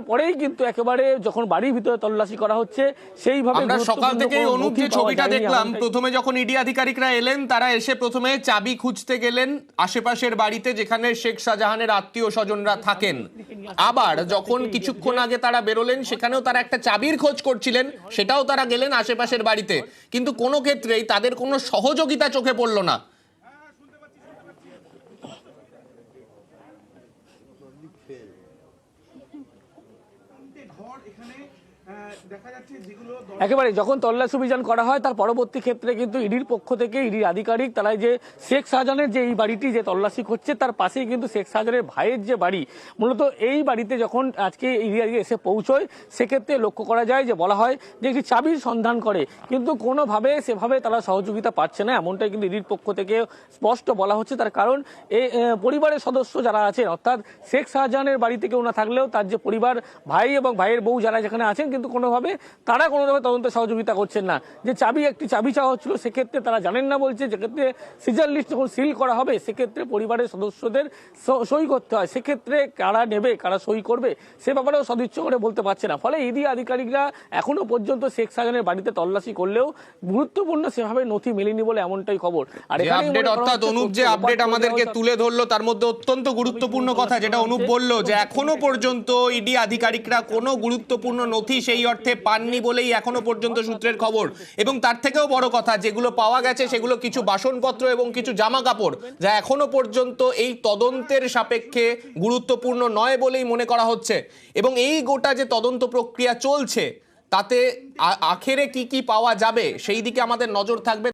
তারপরেই কিন্তু একেবারে যখন বাড়ির ভিতরে তল্লাশি করা হচ্ছে সেইভাবে আমরা সকাল থেকে অনুপ যে ছবিটা দেখলাম, প্রথমে যখন ইডি আধিকারিকরা এলেন তারা এসে প্রথমে চাবি খুঁজতে গেলেন আশেপাশের বাড়িতে যেখানে শেখ শাহজাহানের আত্মীয় স্বজনরা থাকেন। আবার যখন কিছুক্ষণ আগে তারা বেরোলেন সেখানেও তারা একটা চাবির খোঁজ করছিলেন, সেটাও তারা গেলেন আশেপাশের বাড়িতে, কিন্তু কোনো ক্ষেত্রেই তাদের কোনো সহযোগিতা চোখে পড়ল না। একেবারে যখন তল্লাশি অভিযান করা হয় তার পরবর্তী ক্ষেত্রে কিন্তু ইডির পক্ষ থেকে ইডির আধিকারিক তারা যে শেখ শাহজাহানের যে এই বাড়িটি যে তল্লাশি করছে তার পাশেই কিন্তু শেখ শাহজাহানের ভাইয়ের যে বাড়ি, মূলত এই বাড়িতে যখন আজকে ইডি এসে পৌঁছয় সেক্ষেত্রে লক্ষ্য করা যায় যে বলা হয় যে একটি চাবির সন্ধান করে, কিন্তু কোনোভাবে সেভাবে তারা সহযোগিতা পাচ্ছে না, এমনটাই কিন্তু ইডির পক্ষ থেকে স্পষ্ট বলা হচ্ছে। তার কারণ এই পরিবারের সদস্য যারা আছেন, অর্থাৎ শেখ শাহজাহানের বাড়িতে কেউ না থাকলেও তার যে পরিবার, ভাই এবং ভাইয়ের বউ যারা যেখানে আছেন, কিন্তু কোনোভাবে তারা কোনোভাবে তদন্তে সহযোগিতা করছেন না। যে একটি চাবি চাওয়া হচ্ছিল সেক্ষেত্রে তারা জানেন না বলছে, যেক্ষেত্রে সিজার লিস্ট যখন সিল করা হবে সেক্ষেত্রে পরিবারের সদস্যদের সই করতে হয়, সেক্ষেত্রে কারা নেবে কারা সই করবে সে ব্যাপারেও সদিচ্ছ করে বলতে পারছে না। ফলে ইডি আধিকারিকরা এখনো পর্যন্ত শেখ শাহজাহানের বাড়িতে তল্লাশি করলেও গুরুত্বপূর্ণ সেভাবে নথি মেলেনি বলে এমনটাই খবর। আর অর্থাৎ অনুপ যে আপডেট আমাদেরকে তুলে ধরলো তার মধ্যে অত্যন্ত গুরুত্বপূর্ণ কথা যেটা অনুপ বলল, যে এখনো পর্যন্ত ইডি আধিকারিকরা কোনো গুরুত্বপূর্ণ নথি সেই অর্থে পাননি বলেই এখনো পর্যন্ত সূত্রের খবর। এবং তার থেকেও বড় কথা, যেগুলো পাওয়া গেছে সেগুলো কিছু বাসনপত্র এবং কিছু জামা কাপড়, যা এখনো পর্যন্ত এই তদন্তের সাপেক্ষে গুরুত্বপূর্ণ নয় বলেই মনে করা হচ্ছে। এবং এই গোটা যে তদন্ত প্রক্রিয়া চলছে তাতে আখেরে কি কি পাওয়া যাবে সেই দিকে আমাদের নজর থাকবে।